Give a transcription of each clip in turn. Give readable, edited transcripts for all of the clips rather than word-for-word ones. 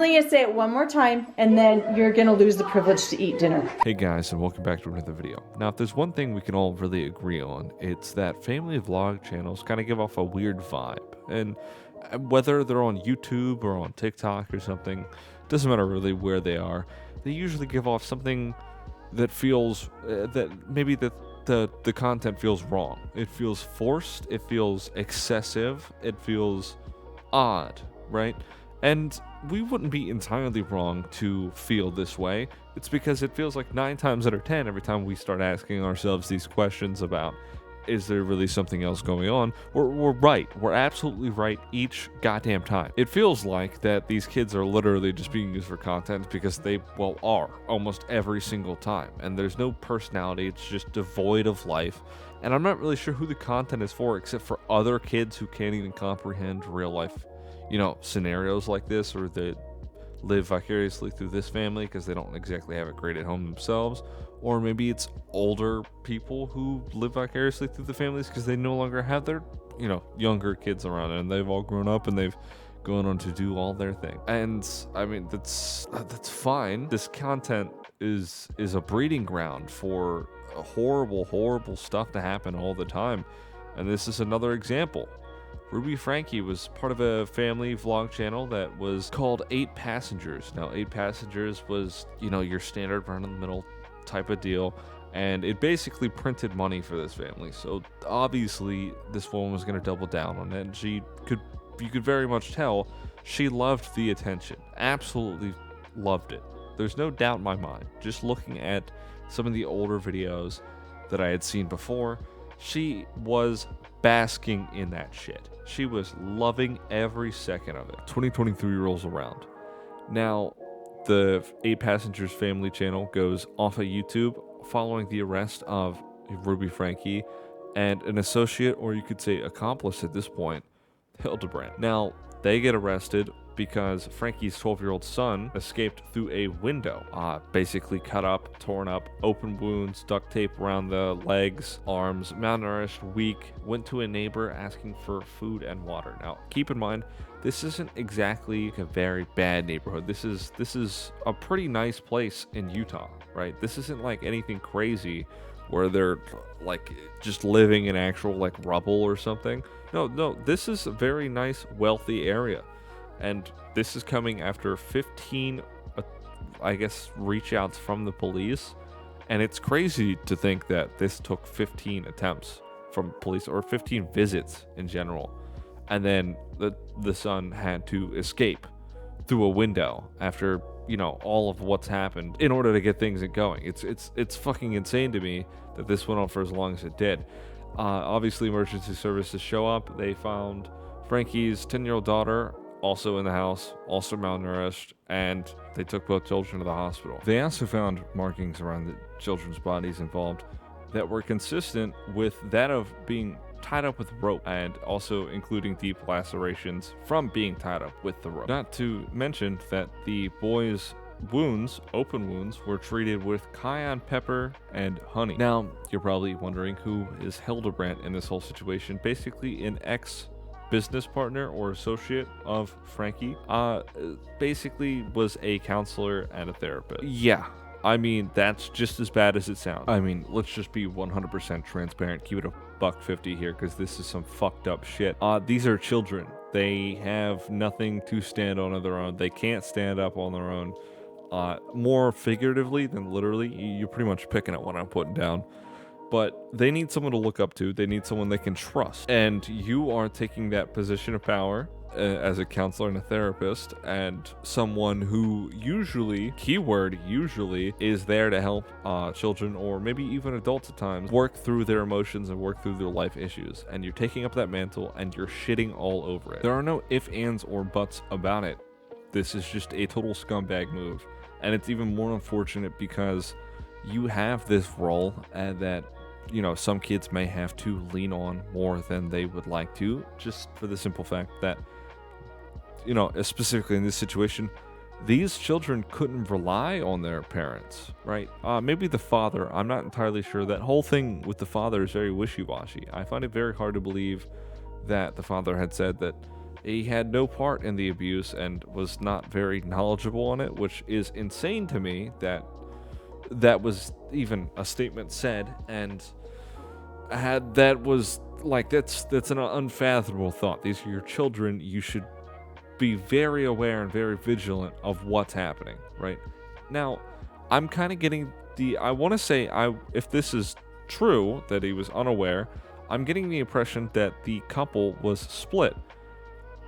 only gonna say it one more time, and then you're gonna lose the privilege to eat dinner. Hey guys, and welcome back to another video. Now, if there's one thing we can all really agree on, it's that family vlog channels kind of give off a weird vibe. And whether they're on YouTube or on TikTok or something, doesn't matter really where they are, they usually give off something that feels, that maybe the content feels wrong. It feels forced, it feels excessive, it feels odd, right? And we wouldn't be entirely wrong to feel this way. It's because it feels like 9 times out of 10 every time we start asking ourselves these questions about, is there really something else going on? We're right. We're absolutely right each goddamn time. It feels like that these kids are literally just being used for content because they, well, are almost every single time. And there's no personality. It's just devoid of life. And I'm not really sure who the content is for, except for other kids who can't even comprehend real life, scenarios like this, or that live vicariously through this family because they don't exactly have it great at home themselves. Or maybe it's older people who live vicariously through the families because they no longer have their, younger kids around, and they've all grown up and they've gone on to do all their thing. And I mean, that's fine. This content is a breeding ground for horrible stuff to happen all the time. And this is another example. Ruby Frankie was part of a family vlog channel that was called 8 Passengers. Now, 8 Passengers was, your standard run-of-the-middle type of deal, and it basically printed money for this family. So obviously, this woman was going to double down on it, and you could very much tell she loved the attention. Absolutely loved it. There's no doubt in my mind. Just looking at some of the older videos that I had seen before, she was basking in that shit. She was loving every second of it. 2023 rolls around. Now, the 8 Passengers family channel goes off of YouTube following the arrest of Ruby Frankie and an associate, or you could say accomplice at this point, Hildebrand. Now, they get arrested because Frankie's 12-year-old son escaped through a window, basically cut up, torn up, open wounds, duct tape around the legs, arms, malnourished, weak, went to a neighbor asking for food and water. Now, keep in mind, this isn't exactly a very bad neighborhood. This is a pretty nice place in Utah, right? This isn't like anything crazy where they're like just living in actual like rubble or something. No, this is a very nice, wealthy area. And this is coming after 15, reach outs from the police. And it's crazy to think that this took 15 attempts from police, or 15 visits in general. And then the son had to escape through a window after, all of what's happened in order to get things going. It's fucking insane to me that this went on for as long as it did. Obviously, emergency services show up. They found Frankie's 10-year-old daughter also in the house, also malnourished, and they took both children to the hospital. They also found markings around the children's bodies involved that were consistent with that of being tied up with rope, and also including deep lacerations from being tied up with the rope. Not to mention that the boys' wounds, open wounds, were treated with cayenne pepper and honey. Now, you're probably wondering who is Hildebrand in this whole situation. Basically, an ex-business partner or associate of Frankie. Basically was a counselor and a therapist. Yeah. I mean, that's just as bad as it sounds. I mean, let's just be 100% transparent. Keep it a $1.50 here, because this is some fucked up shit. These are children. They have nothing to stand on their own. They can't stand up on their own. More figuratively than literally. You're pretty much picking at what I'm putting down. But they need someone to look up to. They need someone they can trust. And you are taking that position of power as a counselor and a therapist, and someone who usually, keyword usually, is there to help children, or maybe even adults at times, work through their emotions and work through their life issues. And you're taking up that mantle and you're shitting all over it. There are no ifs, ands, or buts about it. This is just a total scumbag move. And it's even more unfortunate because you have this role that some kids may have to lean on more than they would like to, just for the simple fact that, specifically in this situation, these children couldn't rely on their parents, right? Maybe the father, I'm not entirely sure. That whole thing with the father is very wishy-washy. I find it very hard to believe that the father had said that He had no part in the abuse and was not very knowledgeable on it, which is insane to me that that was even a statement said, and had that was like that's an unfathomable thought. These are your children. You should be very aware and very vigilant of what's happening, right? Now, I'm kind of getting I want to say if this is true that he was unaware, I'm getting the impression that the couple was split.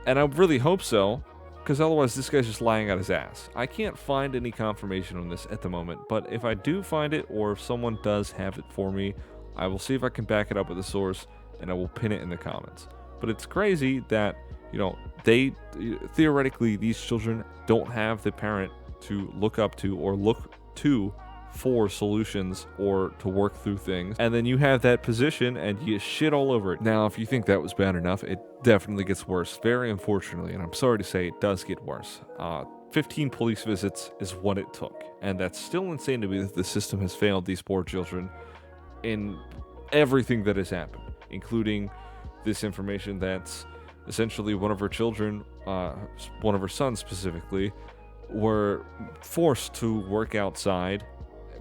And I really hope so, because otherwise this guy's just lying out his ass. I can't find any confirmation on this at the moment, but if I do find it, or if someone does have it for me, I will see if I can back it up with a source, and I will pin it in the comments. But it's crazy that, they theoretically, these children don't have the parent to look up to or look to for solutions or to work through things, and then you have that position and you shit all over it. Now, if you think that was bad enough, it definitely gets worse, very unfortunately, and I'm sorry to say it does get worse. 15 police visits is what it took, and that's still insane to me that the system has failed these poor children in everything that has happened, including this information that's essentially one of her children, one of her sons specifically, were forced to work outside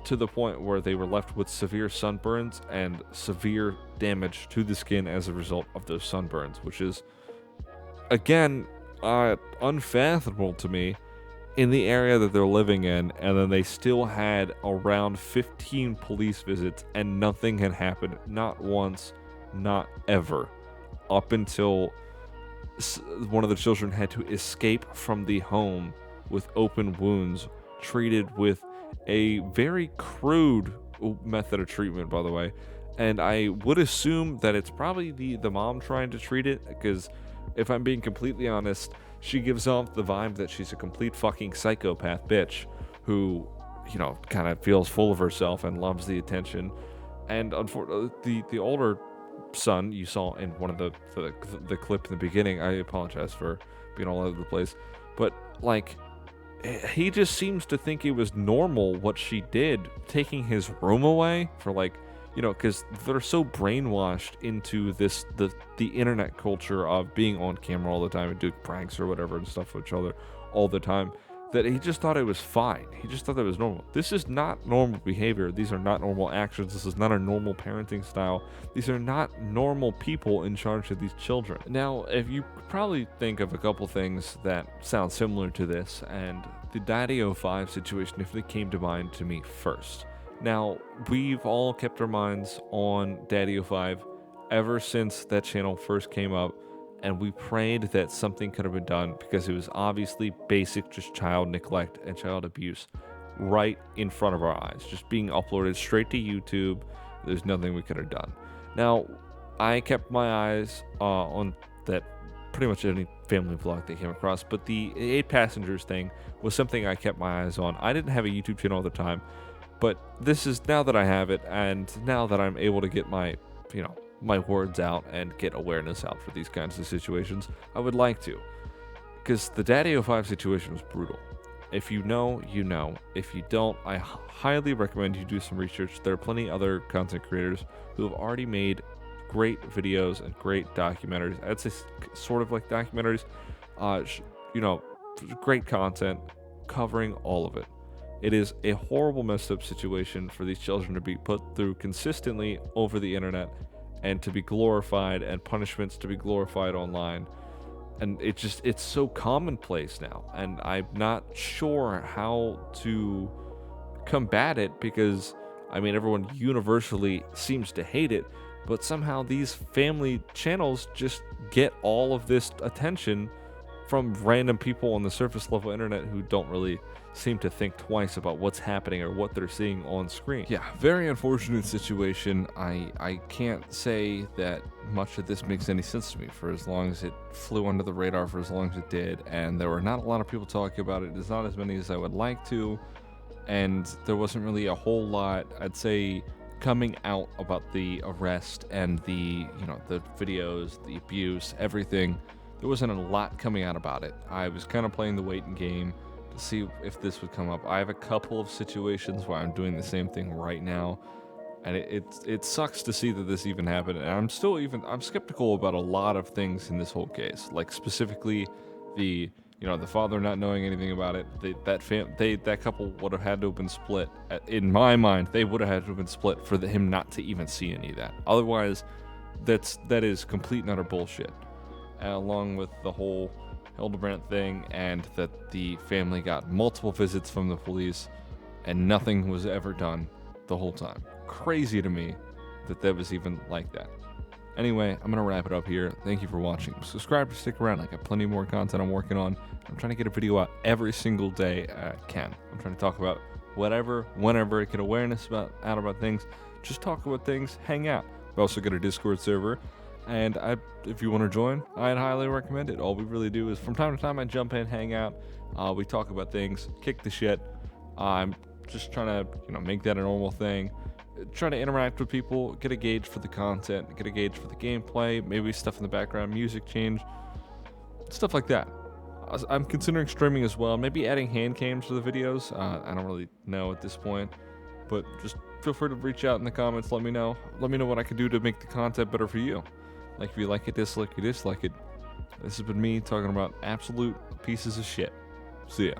to the point where they were left with severe sunburns and severe damage to the skin as a result of those sunburns, which is, again, unfathomable to me in the area that they're living in. And then they still had around 15 police visits and nothing had happened, not once, not ever, up until one of the children had to escape from the home with open wounds, treated with a very crude method of treatment, by the way. And I would assume that it's probably the mom trying to treat it, because if I'm being completely honest, she gives off the vibe that she's a complete fucking psychopath bitch who, kind of feels full of herself and loves the attention. And unfortunately, the older son you saw in one of the clip in the beginning, I apologize for being all over the place, but like, he just seems to think it was normal what she did, taking his room away for because they're so brainwashed into the internet culture of being on camera all the time and doing pranks or whatever and stuff with each other all the time, that he just thought it was fine. He just thought that was normal. This is not normal behavior. These are not normal actions. This is not a normal parenting style. These are not normal people in charge of these children. Now, if you probably think of a couple things that sound similar to this, and the Daddy 05 situation, if it came to mind to me first. Now, we've all kept our minds on Daddy 05 ever since that channel first came up, and we prayed that something could have been done, because it was obviously basic just child neglect and child abuse right in front of our eyes, just being uploaded straight to YouTube. There's nothing we could have done. Now, I kept my eyes on that pretty much any family vlog they came across, but the 8 passengers thing was something I kept my eyes on. I didn't have a YouTube channel at the time, but this is now that I have it, and now that I'm able to get my words out and get awareness out for these kinds of situations, I would like to, because the Daddy 05 situation was brutal. If you know, you know. If you don't, I highly recommend you do some research. There are plenty other content creators who have already made great videos and great documentaries. I'd say sort of like documentaries, great content covering all of it. It is a horrible, messed up situation for these children to be put through consistently over the internet, and to be glorified, and punishments to be glorified online. And it's so commonplace now, and I'm not sure how to combat it, because everyone universally seems to hate it, but somehow these family channels just get all of this attention from random people on the surface level internet who don't really seem to think twice about what's happening or what they're seeing on screen. Yeah, very unfortunate situation. I can't say that much of this makes any sense to me, for as long as it flew under the radar for as long as it did, and there were not a lot of people talking about it. There's not as many as I would like to, and there wasn't really a whole lot, I'd say, coming out about the arrest and the videos, the abuse, everything. There wasn't a lot coming out about it. I was kind of playing the waiting game to see if this would come up. I have a couple of situations where I'm doing the same thing right now, And it sucks to see that this even happened. And I'm skeptical about a lot of things in this whole case. Like specifically the father not knowing anything about it. That couple would have had to have been split. In my mind, they would have had to have been split for him not to even see any of that. Otherwise, that is complete and utter bullshit. Along with the whole Hildebrandt thing, and that the family got multiple visits from the police and nothing was ever done the whole time. Crazy to me that was even like that. Anyway, I'm going to wrap it up here. Thank you for watching. Subscribe to stick around. I got plenty more content I'm working on. I'm trying to get a video out every single day I can. I'm trying to talk about whatever, whenever, get awareness about things. Just talk about things, hang out. We've also got a Discord server. And if you want to join, I'd highly recommend it. All we really do is from time to time I jump in, hang out. We talk about things, kick the shit. I'm just trying to make that a normal thing. Trying to interact with people, get a gauge for the content, get a gauge for the gameplay, maybe stuff in the background, music change, stuff like that. I'm considering streaming as well, maybe adding hand cams to the videos. I don't really know at this point, but just feel free to reach out in the comments. Let me know what I can do to make the content better for you. Like if you like it, dislike it. This has been me talking about absolute pieces of shit. See ya.